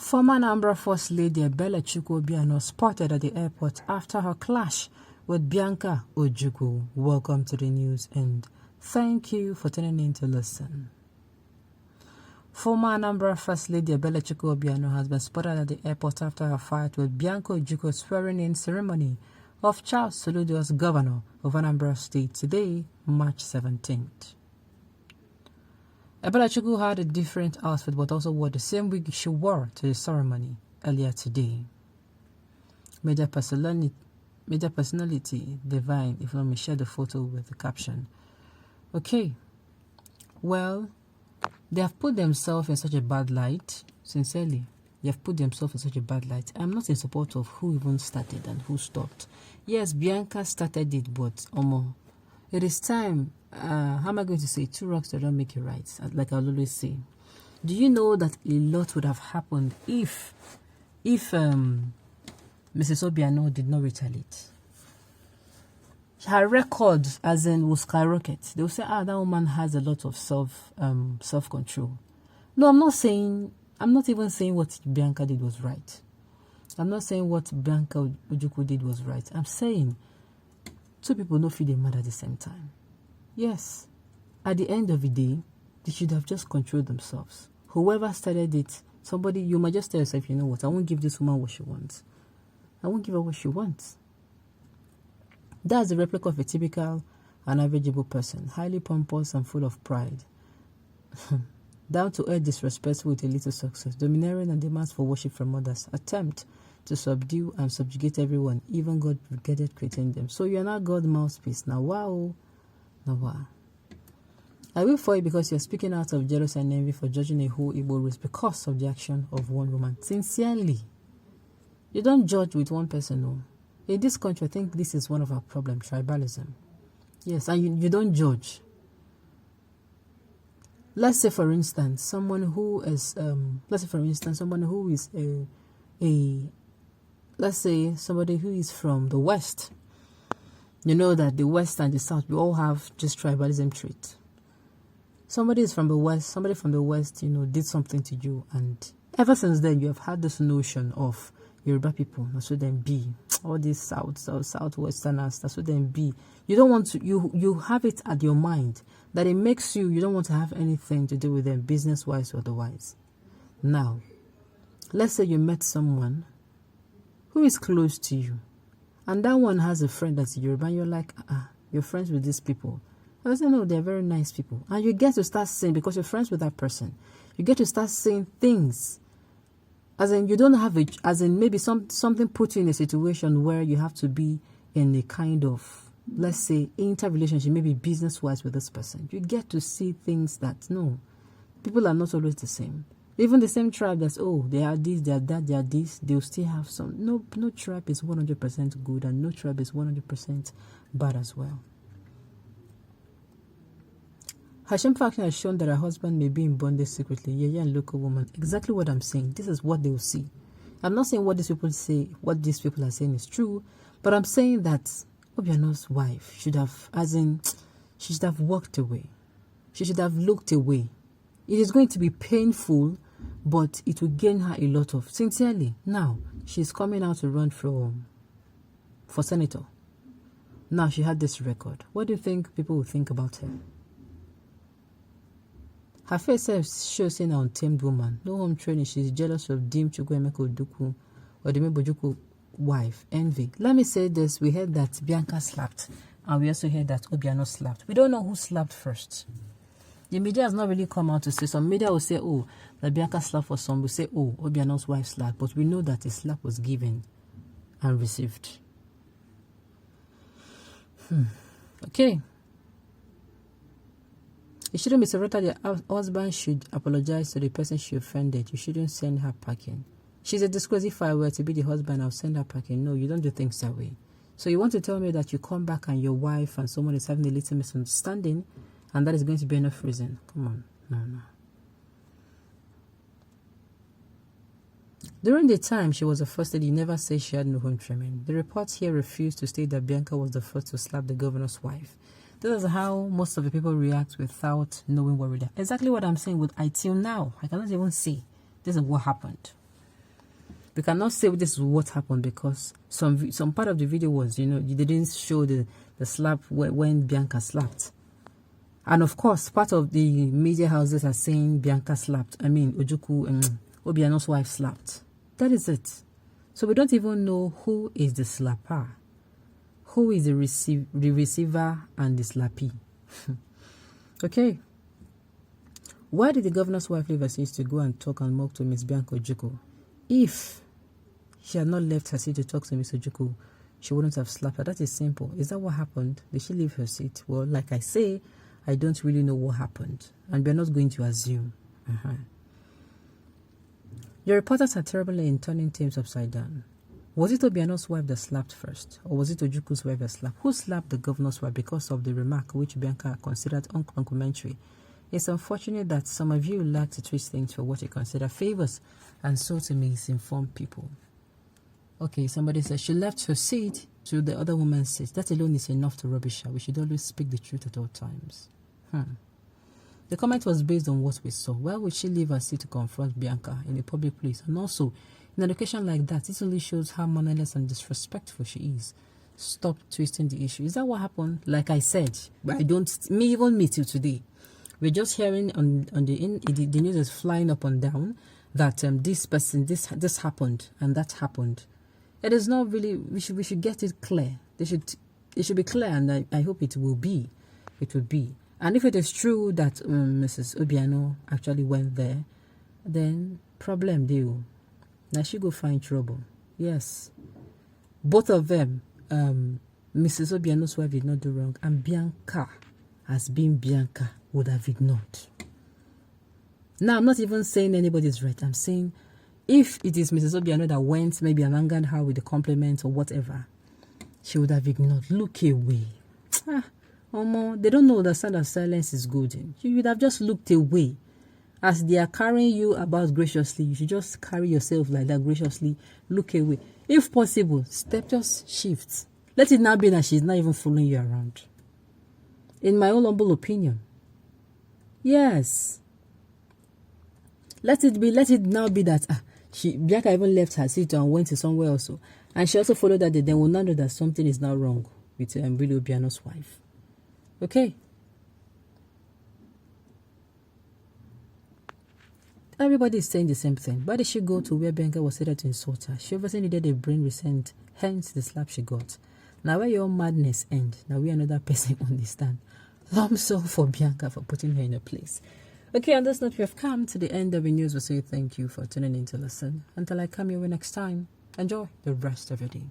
Former Anambra First Lady Obiano'S spotted at the airport after her clash with Bianca Ojukwu. Welcome to the news and thank you for tuning in to listen. Former Anambra First Lady Obiano has been spotted at the airport after her fight with Bianca Ojukwu's swearing-in ceremony of Charles Soludo as governor of Anambra State today, March 17th. Ebelechukwu had a different outfit but also wore the same wig she wore to the ceremony earlier today. Major personality Divine, if let me share the photo with the caption. Okay, well, they have put themselves in such a bad light. Sincerely, they have put themselves in such a bad light. I'm not in support of who even started and who stopped. Yes, Bianca started it, but it is time. How am I going to say? Two wrongs don't make it right, like I'll always say. Do you know that a lot would have happened if Mrs. Obiano did not retaliate? Her record, as in, will skyrocket. They will say, that woman has a lot of self-control. No, I'm not even saying what Bianca did was right. I'm not saying what Bianca Ojukwu did was right. I'm saying two people don't feel they mad at the same time. Yes, at the end of the day, they should have just controlled themselves. Whoever started it, somebody, you might just tell yourself, you know what, I won't give this woman what she wants. I won't give her what she wants. That's the replica of a typical and averageable person, highly pompous and full of pride. Down to earth, disrespectful with a little success, domineering and demands for worship from others, attempt to subdue and subjugate everyone, even God regarded creating them. So you're not God's mouthpiece. Now, wow. Now, wow. I will for you because you're speaking out of jealousy and envy for judging a whole Igbo race because of the action of one woman. Sincerely, you don't judge with one person, no. In this country, I think this is one of our problems, tribalism. Yes, and you don't judge. Let's say, for instance, someone who is let's say somebody who is from the West. You know that the West and the South, we all have just tribalism trait. Somebody from the West, did something to you, and ever since then, you have had this notion of Yoruba people, that's what them be. All these Southwesterners, that's what them be. You don't want to, you have it at your mind that it makes you don't want to have anything to do with them, business-wise or otherwise. Now, let's say you met someone who is close to you, and that one has a friend that's Yoruba, and you're like, you're friends with these people. And I say, no, they're very nice people. And you get to start saying, because you're friends with that person, you get to start saying things. As in, you don't have it, as in maybe something put you in a situation where you have to be in a kind of, let's say, interrelationship, maybe business-wise with this person. You get to see things that, no, people are not always the same. Even the same tribe that's, they are this, they are that, they are this, they'll still have some. No tribe is 100% good and no tribe is 100% bad as well. Her shameful action has shown that her husband may be in bondage secretly. Yeah, and local woman. Exactly what I'm saying. This is what they will see. I'm not saying what these people say, what these people are saying is true, but I'm saying that Obiano'S wife should have, she should have walked away. She should have looked away. It is going to be painful, but it will gain her a lot of, sincerely. Now, she's coming out to run for senator. Now, she had this record. What do you think people will think about her? Her face shows an untamed woman. No home training. She's jealous of Dim Chukwuemeka Ojukwu or the Ojukwu wife. Envy. Let me say this. We heard that Bianca slapped. And we also heard that Obiano slapped. We don't know who slapped first. The media has not really come out to say. Some media will say, that Bianca slapped for some. Will say, Obiano's wife slapped. But we know that a slap was given and received. Okay. It shouldn't be separated. The husband should apologize to the person she offended. You shouldn't send her packing. She's a disgrace. If I were to be the husband, I'll send her packing. No, you don't do things that way. So you want to tell me that you come back and your wife and someone is having a little misunderstanding and that is going to be enough reason? Come on. No. During the time she was the first lady, you never said she had no home training. The reports here refused to state that Bianca was the first to slap the governor's wife. This is how most of the people react without knowing what really happened. Exactly what I'm saying with I till now. I cannot even say this is what happened. We cannot say this is what happened because some part of the video was, you didn't show the slap when Bianca slapped. And of course, part of the media houses are saying Bianca slapped. I mean, Obiano'S wife slapped. That is it. So we don't even know who is the slapper, who is the receiver and the slappee. Okay. Why did the governor's wife leave her seat to go and talk and mock to Miss Bianca Ojukwu? If she had not left her seat to talk to Miss Ojukwu, she wouldn't have slapped her. That is simple. Is that what happened? Did she leave her seat? Well, like I say, I don't really know what happened. And we're not going to assume. Your reporters are terrible in turning things upside down. Was it Obiano'S wife that slapped first? Or was it Ojukwu's wife that slapped? Who slapped the governor's wife because of the remark which Bianca considered uncomplimentary? It's unfortunate that some of you like to twist things for what you consider favors and so to misinform people. Okay, somebody says she left her seat to the other woman's seat. That alone is enough to rubbish her. We should always speak the truth at all times. The comment was based on what we saw. Why would she leave her seat to confront Bianca in a public place? And also, in an occasion like that, it only shows how mannerless and disrespectful she is. Stop twisting the issue. Is that what happened? Like I said, even me till today, we're just hearing on the news is flying up and down that this happened and that happened. It is not really. We should get it clear. It should be clear, and I hope it will be. It will be. And if it is true that Mrs. Obiano actually went there, then problem deal. Now she go find trouble. Yes. Both of them, Mrs. Obiano's wife did not do wrong. And Bianca, as being Bianca, would have ignored. Now, I'm not even saying anybody's right. I'm saying if it is Mrs. Obiano that went, maybe and angered her with the compliment or whatever, she would have ignored. Look away. They don't know that sound of silence is golden. You would have just looked away. As they are carrying you about graciously, you should just carry yourself like that graciously. Look away. If possible, just shift. Let it now be that she's not even following you around. In my own humble opinion. Yes. Let it now be that Bianca even left her seat and went to somewhere else. And she also followed that. They will not know that something is now wrong with really Obiano'S wife. Okay. Everybody is saying the same thing. Why did she go to where Bianca was said to insult her? She obviously needed a brain reset, hence the slap she got. Now where your madness end, now we another person understand. I'm so for Bianca for putting her in a place. Okay, on this note, we have come to the end of the news. We'll say thank you for tuning in to listen. Until I come your way next time, enjoy the rest of your day.